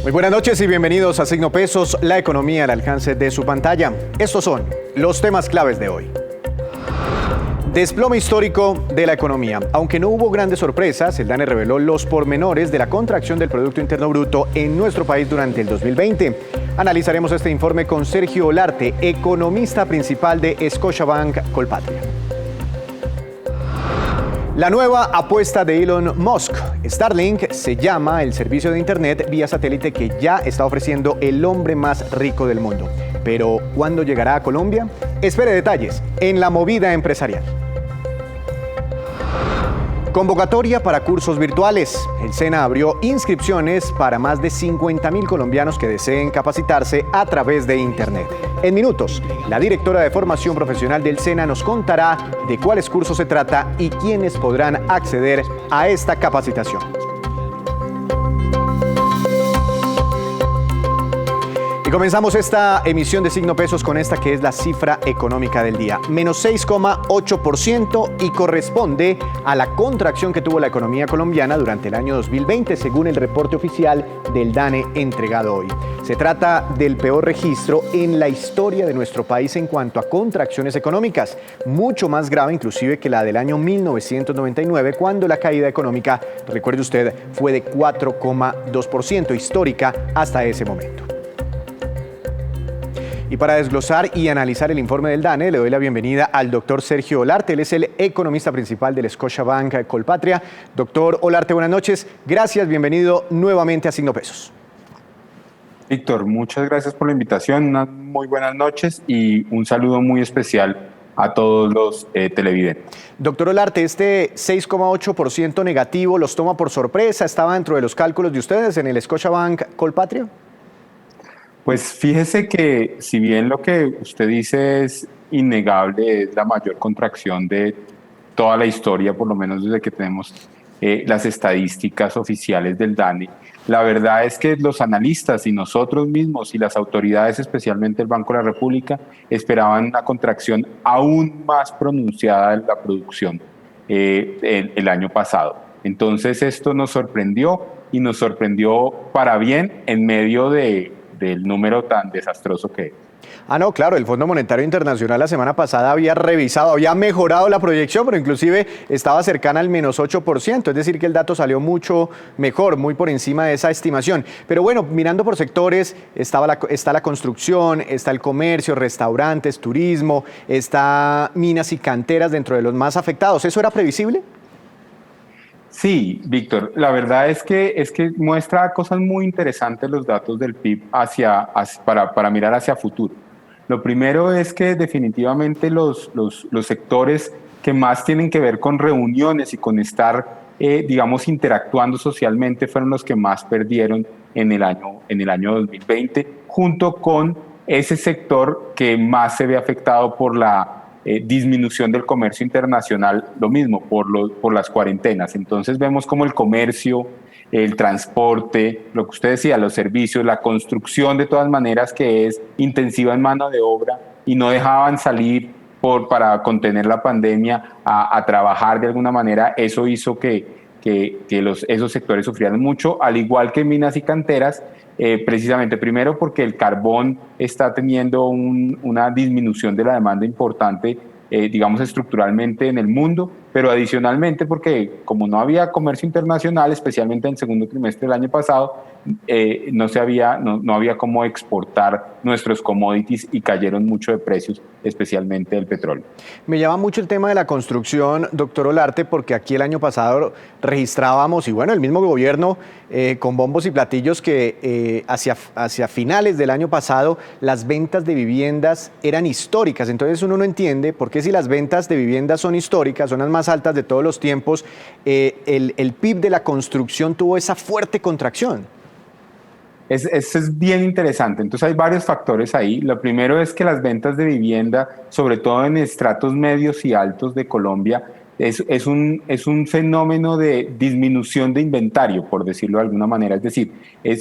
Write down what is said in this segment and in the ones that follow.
Muy buenas noches y bienvenidos a Signo Pesos, la economía al alcance de su pantalla. Estos son los temas claves de hoy. Desplome histórico de la economía. Aunque no hubo grandes sorpresas, el DANE reveló los pormenores de la contracción del Producto Interno Bruto en nuestro país durante el 2020. Analizaremos este informe con Sergio Olarte, economista principal de Scotiabank Colpatria. La nueva apuesta de Elon Musk. Starlink se llama el servicio de Internet vía satélite que ya está ofreciendo el hombre más rico del mundo. Pero, ¿cuándo llegará a Colombia? Espere detalles en La Movida Empresarial. Convocatoria para cursos virtuales. El SENA abrió inscripciones para más de 50.000 colombianos que deseen capacitarse a través de Internet. En minutos, la directora de formación profesional del SENA nos contará de cuáles cursos se trata y quiénes podrán acceder a esta capacitación. Y comenzamos esta emisión de Signo Pesos con esta que es la cifra económica del día. Menos 6,8% y corresponde a la contracción que tuvo la economía colombiana durante el año 2020, según el reporte oficial del DANE entregado hoy. Se trata del peor registro en la historia de nuestro país en cuanto a contracciones económicas, mucho más grave inclusive que la del año 1999, cuando la caída económica, recuerde usted, fue de 4,2%, histórica hasta ese momento. Y para desglosar y analizar el informe del DANE, le doy la bienvenida al doctor Sergio Olarte. Él es el economista principal del Scotiabank Colpatria. Doctor Olarte, buenas noches. Gracias, bienvenido nuevamente a Signo Pesos. Víctor, muchas gracias por la invitación. Unas muy buenas noches y un saludo muy especial a todos los televidentes. Doctor Olarte, este 6,8% negativo, ¿los toma por sorpresa? ¿Estaba dentro de los cálculos de ustedes en el Scotiabank Colpatria? Pues fíjese que si bien lo que usted dice es innegable, es la mayor contracción de toda la historia, por lo menos desde que tenemos las estadísticas oficiales del DANE, la verdad es que los analistas y nosotros mismos y las autoridades, especialmente el Banco de la República, esperaban una contracción aún más pronunciada de la producción el año pasado. Entonces esto nos sorprendió y nos sorprendió para bien en medio del número tan desastroso que es. No, claro, el Fondo Monetario Internacional la semana pasada había revisado, había mejorado la proyección, pero inclusive estaba cercana al menos 8%, es decir que el dato salió mucho mejor, muy por encima de esa estimación. Pero bueno, mirando por sectores, está la construcción, está el comercio, restaurantes, turismo, está minas y canteras dentro de los más afectados. ¿Eso era previsible? Sí, Víctor, la verdad es que muestra cosas muy interesantes los datos del PIB para mirar hacia futuro. Lo primero es que definitivamente los sectores que más tienen que ver con reuniones y con estar, digamos, interactuando socialmente fueron los que más perdieron en el año 2020, junto con ese sector que más se ve afectado por la disminución del comercio internacional, lo mismo, por las cuarentenas. Entonces vemos como el comercio, el transporte, lo que usted decía, los servicios, la construcción de todas maneras que es intensiva en mano de obra y no dejaban salir para contener la pandemia a trabajar de alguna manera. Eso hizo que esos sectores sufrieran mucho, al igual que minas y canteras, precisamente primero porque el carbón está teniendo una disminución de la demanda importante, digamos estructuralmente en el mundo, pero adicionalmente porque como no había comercio internacional, especialmente en el segundo trimestre del año pasado, no había cómo exportar nuestros commodities y cayeron mucho de precios, especialmente el petróleo. Me llama mucho el tema de la construcción, doctor Olarte, porque aquí el año pasado registrábamos, y bueno, el mismo gobierno con bombos y platillos que hacia finales del año pasado las ventas de viviendas eran históricas. Entonces uno no entiende por qué si las ventas de viviendas son históricas, son las más altas de todos los tiempos, el PIB de la construcción tuvo esa fuerte contracción. Eso es bien interesante. Entonces hay varios factores ahí. Lo primero es que las ventas de vivienda, sobre todo en estratos medios y altos de Colombia, es un fenómeno de disminución de inventario, por decirlo de alguna manera. Es decir,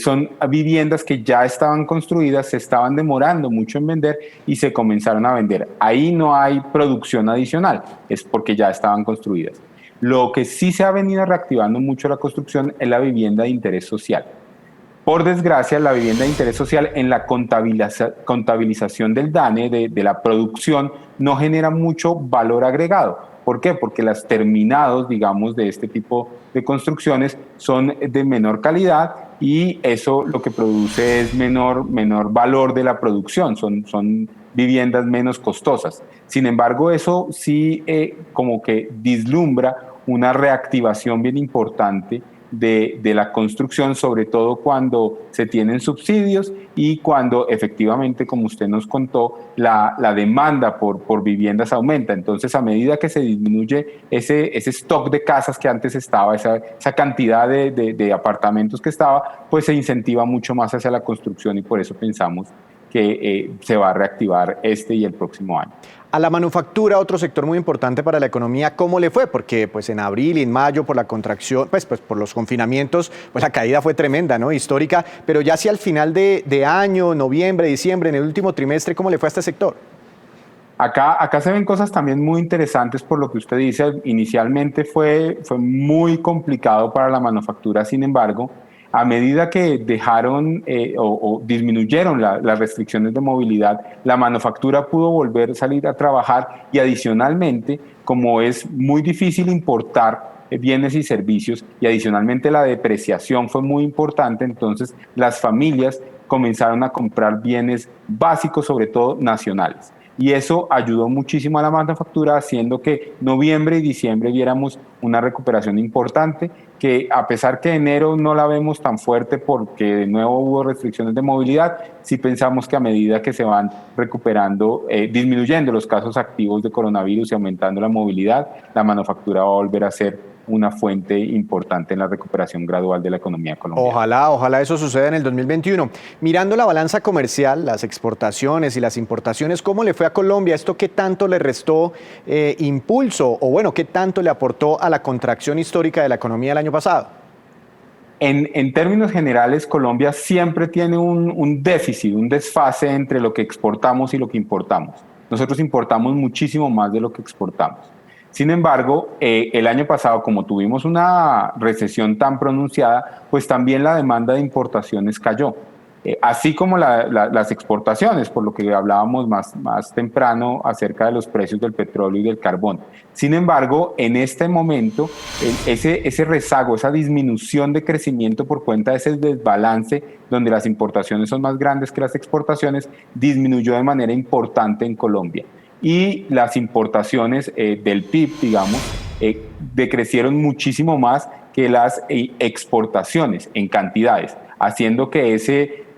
son viviendas que ya estaban construidas, se estaban demorando mucho en vender y se comenzaron a vender. Ahí no hay producción adicional, es porque ya estaban construidas. Lo que sí se ha venido reactivando mucho la construcción es la vivienda de interés social. Por desgracia, la vivienda de interés social en la contabilización del DANE, de la producción, no genera mucho valor agregado. ¿Por qué? Porque los terminados, digamos, de este tipo de construcciones son de menor calidad y eso lo que produce es menor valor de la producción, son viviendas menos costosas. Sin embargo, eso sí como que vislumbra una reactivación bien importante de la construcción, sobre todo cuando se tienen subsidios y cuando efectivamente, como usted nos contó, la demanda por viviendas aumenta. Entonces, a medida que se disminuye ese stock de casas que antes estaba, esa cantidad de apartamentos que estaba, pues se incentiva mucho más hacia la construcción y por eso pensamos que se va a reactivar este y el próximo año. A la manufactura, otro sector muy importante para la economía, ¿cómo le fue? Porque pues en abril y en mayo por la contracción, pues por los confinamientos, pues la caída fue tremenda, ¿no? Histórica, pero ya hacia el final de año, noviembre, diciembre, en el último trimestre, ¿cómo le fue a este sector? Acá se ven cosas también muy interesantes por lo que usted dice. Inicialmente fue muy complicado para la manufactura, sin embargo, a medida que dejaron o disminuyeron las restricciones de movilidad, la manufactura pudo volver a salir a trabajar y adicionalmente, como es muy difícil importar bienes y servicios y adicionalmente la depreciación fue muy importante, entonces las familias comenzaron a comprar bienes básicos, sobre todo nacionales. Y eso ayudó muchísimo a la manufactura, haciendo que noviembre y diciembre viéramos una recuperación importante, que a pesar que enero no la vemos tan fuerte porque de nuevo hubo restricciones de movilidad, sí pensamos que a medida que se van recuperando, disminuyendo los casos activos de coronavirus y aumentando la movilidad, la manufactura va a volver a ser una fuente importante en la recuperación gradual de la economía colombiana. Ojalá eso suceda en el 2021. Mirando la balanza comercial, las exportaciones y las importaciones, ¿cómo le fue a Colombia? ¿Esto qué tanto le restó impulso o bueno, qué tanto le aportó a la contracción histórica de la economía del año pasado? En términos generales, Colombia siempre tiene un déficit, un desfase entre lo que exportamos y lo que importamos. Nosotros importamos muchísimo más de lo que exportamos. Sin embargo, el año pasado, como tuvimos una recesión tan pronunciada, pues también la demanda de importaciones cayó. Así como las exportaciones, por lo que hablábamos más temprano acerca de los precios del petróleo y del carbón. Sin embargo, en este momento, ese rezago, esa disminución de crecimiento por cuenta de ese desbalance, donde las importaciones son más grandes que las exportaciones, disminuyó de manera importante en Colombia. Y las importaciones del PIB, digamos, decrecieron muchísimo más que las exportaciones en cantidades, haciendo que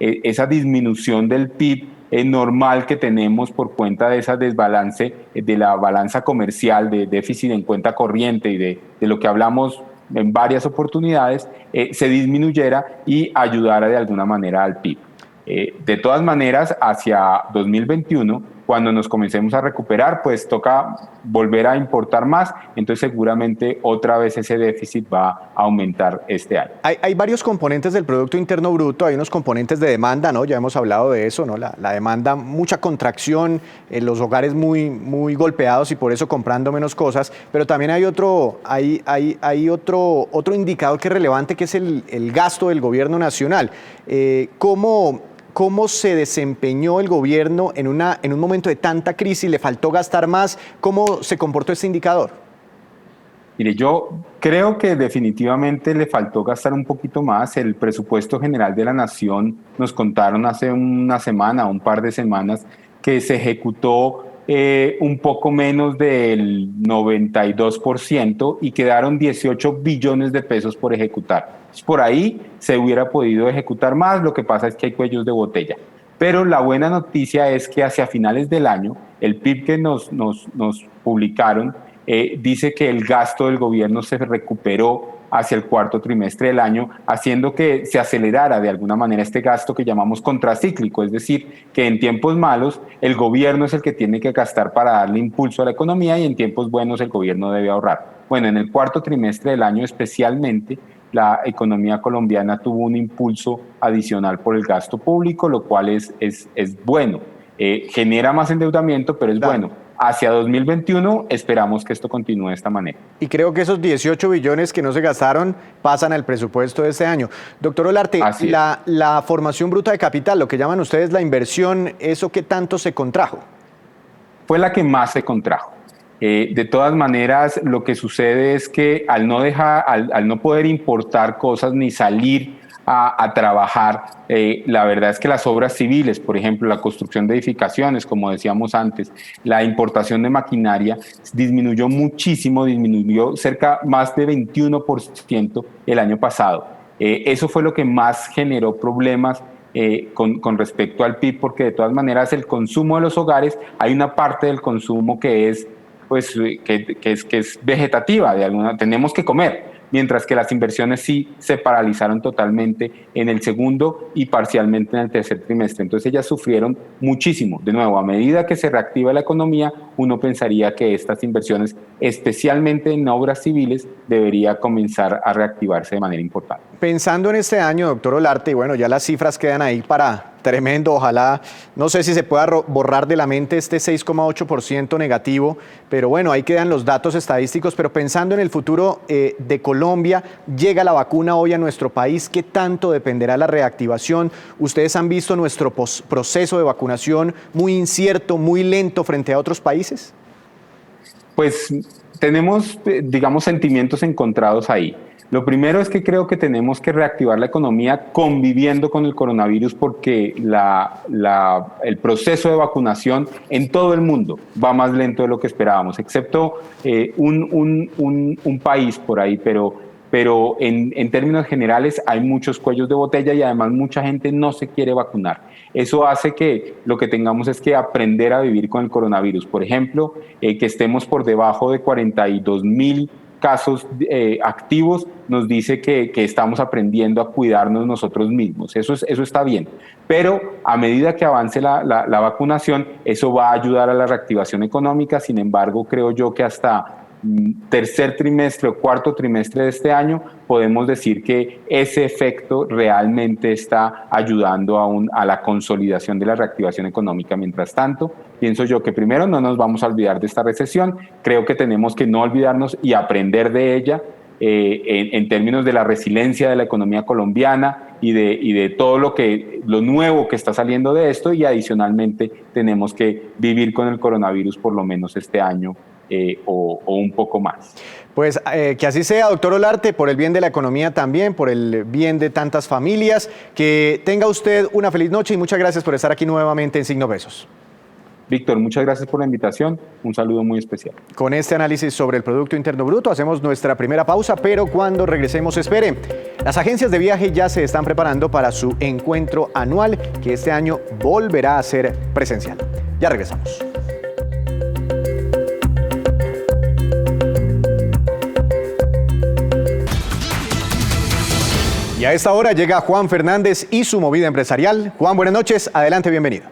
esa disminución del PIB normal que tenemos por cuenta de ese desbalance de la balanza comercial, de déficit en cuenta corriente y de lo que hablamos en varias oportunidades, se disminuyera y ayudara de alguna manera al PIB. De todas maneras, hacia 2021, cuando nos comencemos a recuperar, pues toca volver a importar más, entonces seguramente otra vez ese déficit va a aumentar este año. Hay varios componentes del Producto Interno Bruto, hay unos componentes de demanda, ¿no? Ya hemos hablado de eso, ¿no? La demanda, mucha contracción, los hogares muy golpeados y por eso comprando menos cosas, pero también hay otro indicador que es relevante, que es el gasto del gobierno nacional. ¿Cómo se desempeñó el gobierno en un momento de tanta crisis? ¿Le faltó gastar más? ¿Cómo se comportó este indicador? Mire, yo creo que definitivamente le faltó gastar un poquito más. El presupuesto general de la Nación, nos contaron hace una semana, un par de semanas, que se ejecutó un poco menos del 92% y quedaron 18 billones de pesos por ejecutar. Por ahí se hubiera podido ejecutar más, lo que pasa es que hay cuellos de botella. Pero la buena noticia es que hacia finales del año, el PIB que nos publicaron dice que el gasto del gobierno se recuperó hacia el cuarto trimestre del año, haciendo que se acelerara de alguna manera este gasto que llamamos contracíclico, es decir, que en tiempos malos el gobierno es el que tiene que gastar para darle impulso a la economía y en tiempos buenos el gobierno debe ahorrar. Bueno, en el cuarto trimestre del año especialmente, la economía colombiana tuvo un impulso adicional por el gasto público, lo cual es bueno. Genera más endeudamiento, pero es bueno. hacia 2021 esperamos que esto continúe de esta manera. Y creo que esos 18 billones que no se gastaron pasan al presupuesto de este año. Doctor Olarte, la formación bruta de capital, lo que llaman ustedes la inversión, ¿eso qué tanto se contrajo? Fue la que más se contrajo. De todas maneras, lo que sucede es que al no poder importar cosas ni salir a trabajar, la verdad es que las obras civiles, por ejemplo, la construcción de edificaciones, como decíamos antes, la importación de maquinaria disminuyó muchísimo, disminuyó más de 21% el año pasado. Eso fue lo que más generó problemas con respecto al PIB, porque de todas maneras el consumo de los hogares, hay una parte del consumo que es vegetativa, tenemos que comer, mientras que las inversiones sí se paralizaron totalmente en el segundo y parcialmente en el tercer trimestre. Entonces ellas sufrieron muchísimo. De nuevo, a medida que se reactiva la economía, uno pensaría que estas inversiones, especialmente en obras civiles, debería comenzar a reactivarse de manera importante. Pensando en este año, doctor Olarte, y bueno, ya las cifras quedan ahí para tremendo, ojalá, no sé si se pueda borrar de la mente este 6,8% negativo, pero bueno, ahí quedan los datos estadísticos, pero pensando en el futuro de Colombia, llega la vacuna hoy a nuestro país, ¿qué tanto dependerá la reactivación? Ustedes han visto nuestro proceso de vacunación muy incierto, muy lento frente a otros países. Pues tenemos, digamos, sentimientos encontrados ahí. Lo primero es que creo que tenemos que reactivar la economía conviviendo con el coronavirus, porque el proceso de vacunación en todo el mundo va más lento de lo que esperábamos, excepto un país por ahí, pero en términos generales hay muchos cuellos de botella y además mucha gente no se quiere vacunar. Eso hace que lo que tengamos es que aprender a vivir con el coronavirus. Por ejemplo, que estemos por debajo de 42,000 casos activos nos dice que estamos aprendiendo a cuidarnos nosotros mismos. Eso está bien, pero a medida que avance la vacunación, eso va a ayudar a la reactivación económica. Sin embargo, creo yo que hasta tercer trimestre o cuarto trimestre de este año podemos decir que ese efecto realmente está ayudando a la consolidación de la reactivación económica. Mientras tanto, pienso yo que primero no nos vamos a olvidar de esta recesión, creo que tenemos que no olvidarnos y aprender de ella en términos de la resiliencia de la economía colombiana y de todo lo nuevo que está saliendo de esto, y adicionalmente tenemos que vivir con el coronavirus por lo menos este año o un poco más. Pues que así sea, doctor Olarte, por el bien de la economía también, por el bien de tantas familias. Que tenga usted una feliz noche y muchas gracias por estar aquí nuevamente en Signo Pesos. Víctor, muchas gracias por la invitación. Un saludo muy especial. Con este análisis sobre el Producto Interno Bruto hacemos nuestra primera pausa, pero cuando regresemos, espere. Las agencias de viaje ya se están preparando para su encuentro anual, que este año volverá a ser presencial. Ya regresamos. Y a esta hora llega Juan Fernández y su movida empresarial. Juan, buenas noches. Adelante, bienvenido.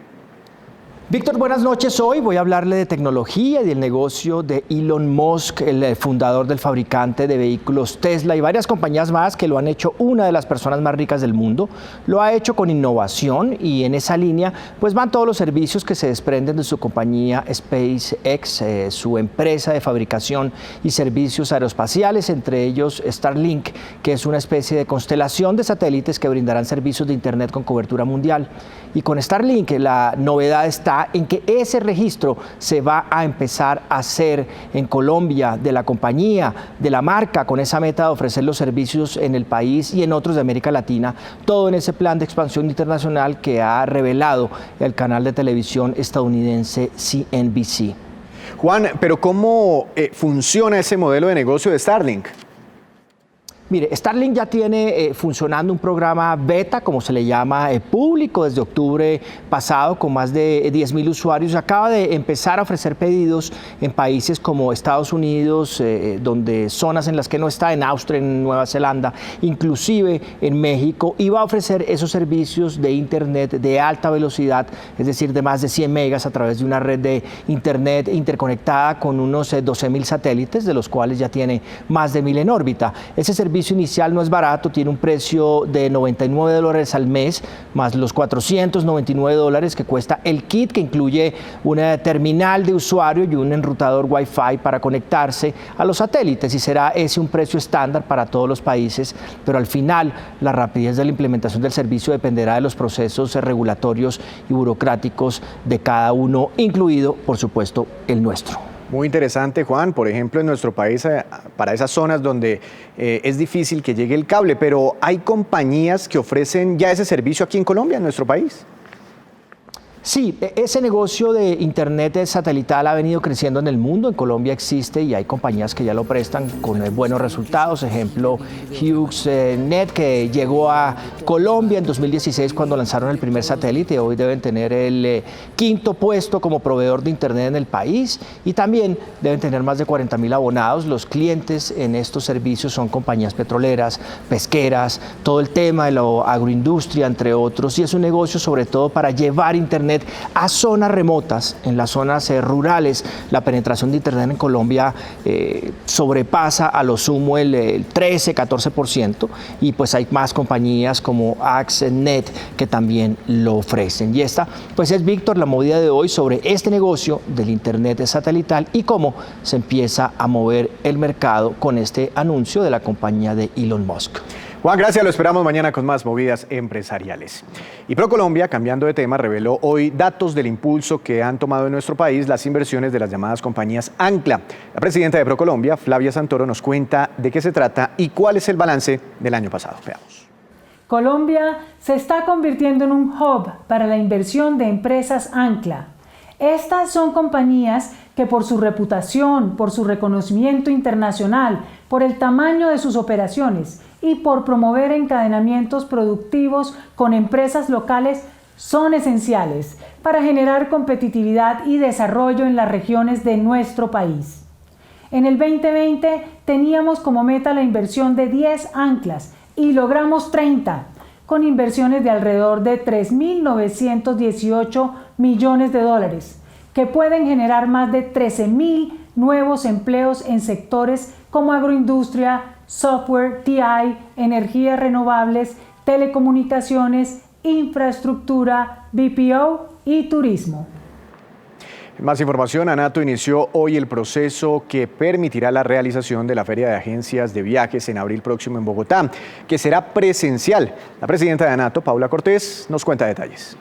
Víctor, buenas noches. Hoy voy a hablarle de tecnología y del negocio de Elon Musk, el fundador del fabricante de vehículos Tesla y varias compañías más que lo han hecho una de las personas más ricas del mundo. Lo ha hecho con innovación y en esa línea pues van todos los servicios que se desprenden de su compañía SpaceX, su empresa de fabricación y servicios aeroespaciales, entre ellos Starlink, que es una especie de constelación de satélites que brindarán servicios de internet con cobertura mundial. Y con Starlink la novedad está en que ese registro se va a empezar a hacer en Colombia de la compañía, de la marca, con esa meta de ofrecer los servicios en el país y en otros de América Latina, todo en ese plan de expansión internacional que ha revelado el canal de televisión estadounidense CNBC. Juan, pero ¿cómo funciona ese modelo de negocio de Starlink? Mire, Starlink ya tiene funcionando un programa beta, como se le llama, público desde octubre pasado, con más de 10,000 usuarios. Acaba de empezar a ofrecer pedidos en países como Estados Unidos, donde zonas en las que no está, en Austria, en Nueva Zelanda, inclusive en México, y va a ofrecer esos servicios de internet de alta velocidad, es decir, de más de 100 megas a través de una red de internet interconectada con unos 12,000 satélites, de los cuales ya tiene más de 1,000 en órbita. Ese servicio servicio inicial no es barato, tiene un precio de $99 al mes, más los $499 que cuesta el kit, que incluye una terminal de usuario y un enrutador Wi-Fi para conectarse a los satélites, y será ese un precio estándar para todos los países, pero al final la rapidez de la implementación del servicio dependerá de los procesos regulatorios y burocráticos de cada uno, incluido, por supuesto, el nuestro. Muy interesante, Juan. Por ejemplo, en nuestro país, para esas zonas donde es difícil que llegue el cable, pero ¿hay compañías que ofrecen ya ese servicio aquí en Colombia, en nuestro país? Sí, ese negocio de Internet satelital ha venido creciendo en el mundo. En Colombia existe y hay compañías que ya lo prestan con buenos resultados. Ejemplo, HughesNet, que llegó a Colombia en 2016 cuando lanzaron el primer satélite. Hoy deben tener el quinto puesto como proveedor de Internet en el país, y también deben tener más de 40.000 abonados. Los clientes en estos servicios son compañías petroleras, pesqueras, todo el tema de la agroindustria, entre otros. Y es un negocio sobre todo para llevar Internet a zonas remotas, en las zonas rurales. La penetración de Internet en Colombia sobrepasa a lo sumo el 13-14%, y pues hay más compañías como AxNet que también lo ofrecen. Y esta pues es, Víctor, la movida de hoy sobre este negocio del Internet satelital y cómo se empieza a mover el mercado con este anuncio de la compañía de Elon Musk. Juan, gracias. Lo esperamos mañana con más movidas empresariales. Y ProColombia, cambiando de tema, reveló hoy datos del impulso que han tomado en nuestro país las inversiones de las llamadas compañías Ancla. La presidenta de ProColombia, Flavia Santoro, nos cuenta de qué se trata y cuál es el balance del año pasado. Veamos. Colombia se está convirtiendo en un hub para la inversión de empresas Ancla. Estas son compañías que por su reputación, por su reconocimiento internacional, por el tamaño de sus operaciones y por promover encadenamientos productivos con empresas locales, son esenciales para generar competitividad y desarrollo en las regiones de nuestro país. En el 2020 teníamos como meta la inversión de 10 anclas y logramos 30, con inversiones de alrededor de $3.918 millones, que pueden generar más de 13.000 nuevos empleos en sectores como agroindustria, software, TI, energías renovables, telecomunicaciones, infraestructura, BPO y turismo. Más información. ANATO inició hoy el proceso que permitirá la realización de la Feria de Agencias de Viajes en abril próximo en Bogotá, que será presencial. La presidenta de ANATO, Paula Cortés, nos cuenta detalles.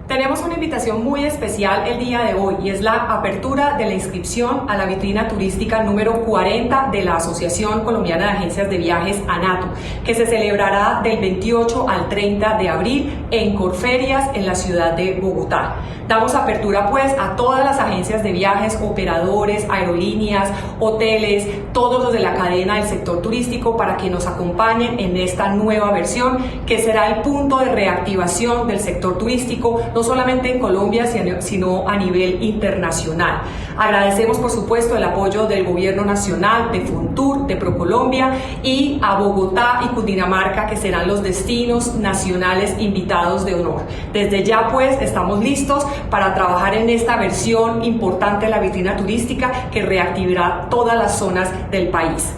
Tenemos una invitación muy especial el día de hoy, y es la apertura de la inscripción a la vitrina turística número 40 de la Asociación Colombiana de Agencias de Viajes, ANATO, que se celebrará del 28 al 30 de abril en Corferias, en la ciudad de Bogotá. Damos apertura pues a todas las agencias de viajes, operadores, aerolíneas, hoteles, todos los de la cadena del sector turístico, para que nos acompañen en esta nueva versión, que será el punto de reactivación del sector turístico, no solamente en Colombia, sino a nivel internacional. Agradecemos, por supuesto, el apoyo del Gobierno Nacional, de Fontur, de ProColombia, y a Bogotá y Cundinamarca, que serán los destinos nacionales invitados de honor. Desde ya, pues, estamos listos para trabajar en esta versión importante de la vitrina turística que reactivará todas las zonas del país.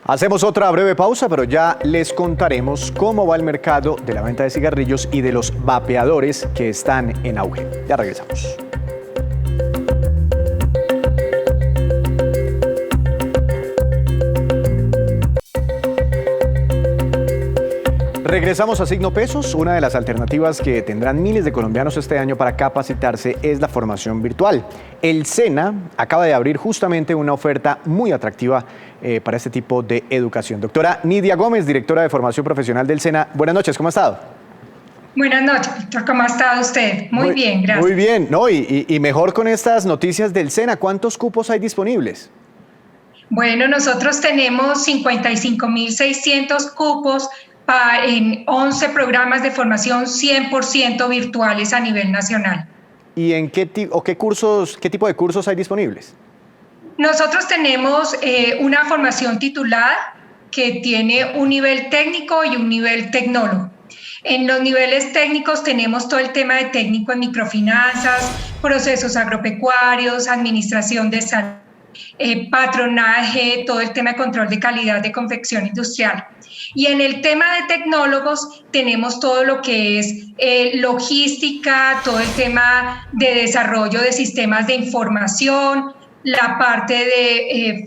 Hacemos otra breve pausa, pero ya les contaremos cómo va el mercado de la venta de cigarrillos y de los vapeadores que están en auge. Ya regresamos. Regresamos a Signo Pesos. Una de las alternativas que tendrán miles de colombianos este año para capacitarse es la formación virtual. El SENA acaba de abrir justamente una oferta muy atractiva para este tipo de educación. Doctora Nidia Gómez, directora de formación profesional del SENA. Buenas noches, ¿cómo ha estado? Buenas noches, Víctor. ¿Cómo ha estado usted? Muy bien, gracias. Muy bien, no, y mejor con estas noticias del SENA. ¿Cuántos cupos hay disponibles? Bueno, nosotros tenemos 55.600 cupos en 11 programas de formación 100% virtuales a nivel nacional. ¿Y en qué tipo de cursos hay disponibles? Nosotros tenemos una formación titulada que tiene un nivel técnico y un nivel tecnólogo. En los niveles técnicos tenemos todo el tema de técnico en microfinanzas, procesos agropecuarios, administración de salud, patronaje, todo el tema de control de calidad de confección industrial. Y en el tema de tecnólogos tenemos todo lo que es logística, todo el tema de desarrollo de sistemas de información, la parte de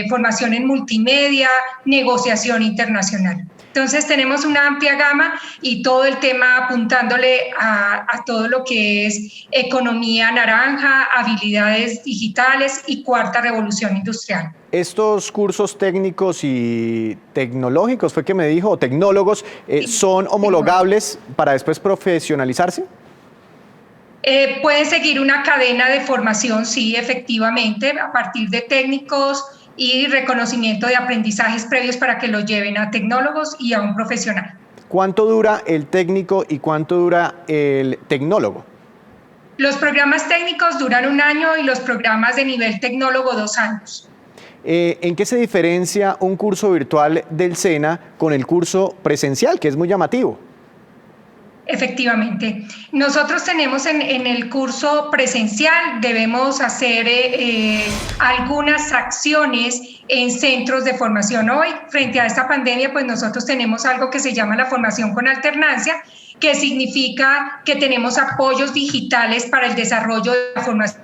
formación en multimedia, negociación internacional. Entonces tenemos una amplia gama y todo el tema apuntándole a todo lo que es economía naranja, habilidades digitales y cuarta revolución industrial. Estos cursos técnicos y tecnológicos, fue que me dijo, o tecnólogos, ¿son homologables para después profesionalizarse? Pueden seguir una cadena de formación, sí, efectivamente, a partir de técnicos y reconocimiento de aprendizajes previos para que lo lleven a tecnólogos y a un profesional. ¿Cuánto dura el técnico y cuánto dura el tecnólogo? Los programas técnicos duran 1 año y los programas de nivel tecnólogo 2 años. ¿En qué se diferencia un curso virtual del SENA con el curso presencial, que es muy llamativo? Efectivamente. Nosotros tenemos en el curso presencial, debemos hacer algunas acciones en centros de formación. Hoy, frente a esta pandemia, pues nosotros tenemos algo que se llama la formación con alternancia, que significa que tenemos apoyos digitales para el desarrollo de la formación,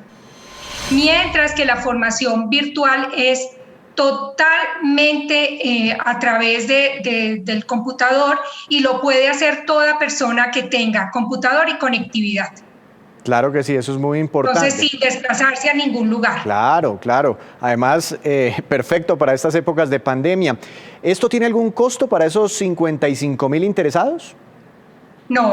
mientras que la formación virtual es totalmente a través del computador y lo puede hacer toda persona que tenga computador y conectividad. Claro que sí, eso es muy importante. Entonces, sin desplazarse a ningún lugar. Claro, claro. Además, perfecto para estas épocas de pandemia. ¿Esto tiene algún costo para esos 55,000 interesados? No,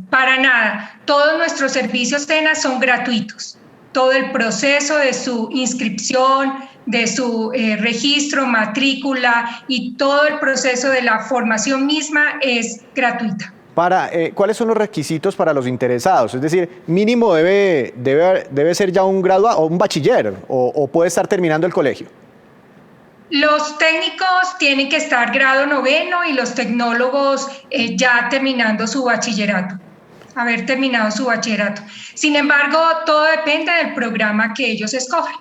para nada. Todos nuestros servicios SENA son gratuitos. Todo el proceso de su inscripción, de su registro, matrícula y todo el proceso de la formación misma es gratuita. ¿Cuáles son los requisitos para los interesados? Es decir, mínimo debe ser ya un graduado o un bachiller o puede estar terminando el colegio. Los técnicos tienen que estar grado 9º y los tecnólogos ya terminando su bachillerato. Haber terminado su bachillerato. Sin embargo, todo depende del programa que ellos escojan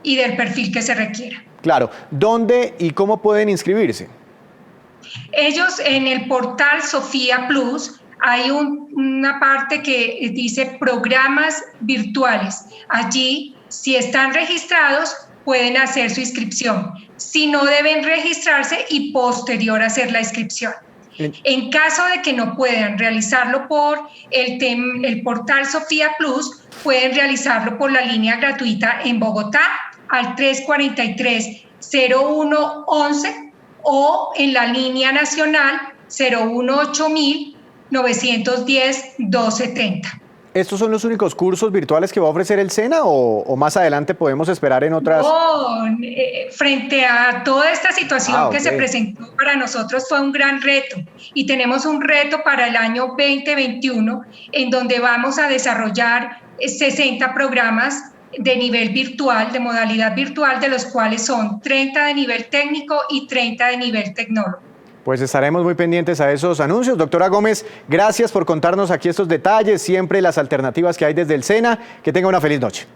y del perfil que se requiera. Claro. ¿Dónde y cómo pueden inscribirse? Ellos en el portal Sofía Plus hay una parte que dice programas virtuales. Allí, si están registrados, pueden hacer su inscripción. Si no, deben registrarse y posterior hacer la inscripción. En caso de que no puedan realizarlo por el portal Sofía Plus, pueden realizarlo por la línea gratuita en Bogotá al 343-0111 o en la línea nacional 018-910-270. ¿Estos son los únicos cursos virtuales que va a ofrecer el SENA o más adelante podemos esperar en otras? No, frente a toda esta situación que se presentó para nosotros fue un gran reto y tenemos un reto para el año 2021 en donde vamos a desarrollar 60 programas de nivel virtual, de modalidad virtual, de los cuales son 30 de nivel técnico y 30 de nivel tecnólogo. Pues estaremos muy pendientes a esos anuncios. Doctora Gómez, gracias por contarnos aquí estos detalles, siempre las alternativas que hay desde el SENA. Que tenga una feliz noche.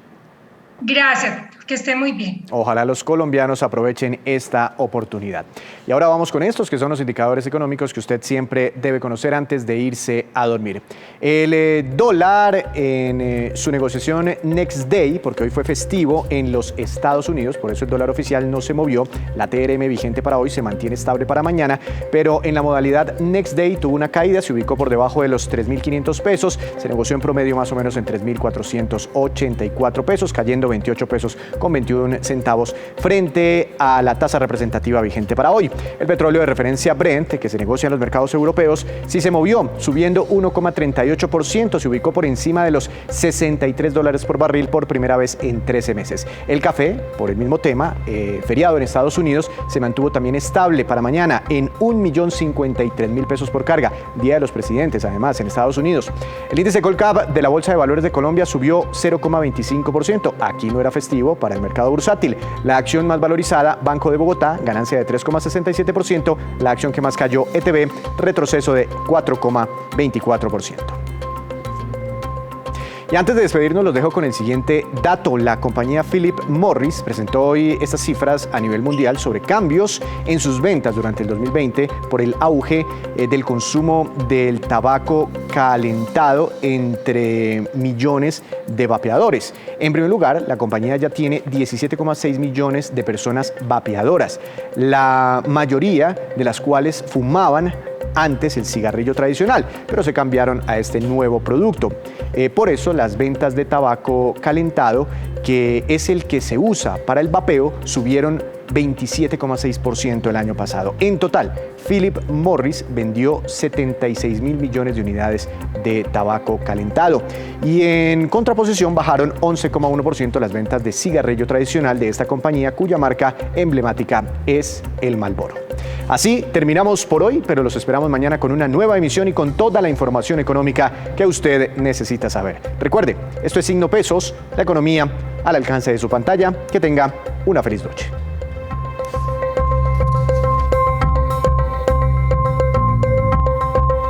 Gracias, que esté muy bien. Ojalá los colombianos aprovechen esta oportunidad. Y ahora vamos con estos, que son los indicadores económicos que usted siempre debe conocer antes de irse a dormir. El dólar en su negociación Next Day, porque hoy fue festivo en los Estados Unidos, por eso el dólar oficial no se movió. La TRM vigente para hoy se mantiene estable para mañana, pero en la modalidad Next Day tuvo una caída, se ubicó por debajo de los 3.500 pesos, se negoció en promedio más o menos en 3.484 pesos, cayendo 28 pesos con 21 centavos frente a la tasa representativa vigente para hoy. El petróleo de referencia Brent, que se negocia en los mercados europeos, sí se movió, subiendo 1,38%, se ubicó por encima de los $63 por barril por primera vez en 13 meses. El café, por el mismo tema, feriado en Estados Unidos, se mantuvo también estable para mañana en 1.053.000 pesos por carga, Día de los Presidentes, además, en Estados Unidos. El índice Colcap de la Bolsa de Valores de Colombia subió 0,25%. Aquí no era festivo para el mercado bursátil. La acción más valorizada, Banco de Bogotá, ganancia de 3,67%. La acción que más cayó, ETB, retroceso de 4,24%. Y antes de despedirnos, los dejo con el siguiente dato. La compañía Philip Morris presentó hoy estas cifras a nivel mundial sobre cambios en sus ventas durante el 2020 por el auge del consumo del tabaco calentado entre millones de vapeadores. En primer lugar, la compañía ya tiene 17,6 millones de personas vapeadoras, la mayoría de las cuales fumaban antes el cigarrillo tradicional, pero se cambiaron a este nuevo producto. Por eso las ventas de tabaco calentado, que es el que se usa para el vapeo, subieron 27,6% el año pasado. En total, Philip Morris vendió 76 mil millones de unidades de tabaco calentado. Y en contraposición bajaron 11,1% las ventas de cigarrillo tradicional de esta compañía, cuya marca emblemática es el Marlboro. Así terminamos por hoy, pero los esperamos mañana con una nueva emisión y con toda la información económica que usted necesita saber. Recuerde, esto es Signo Pesos, la economía al alcance de su pantalla. Que tenga una feliz noche.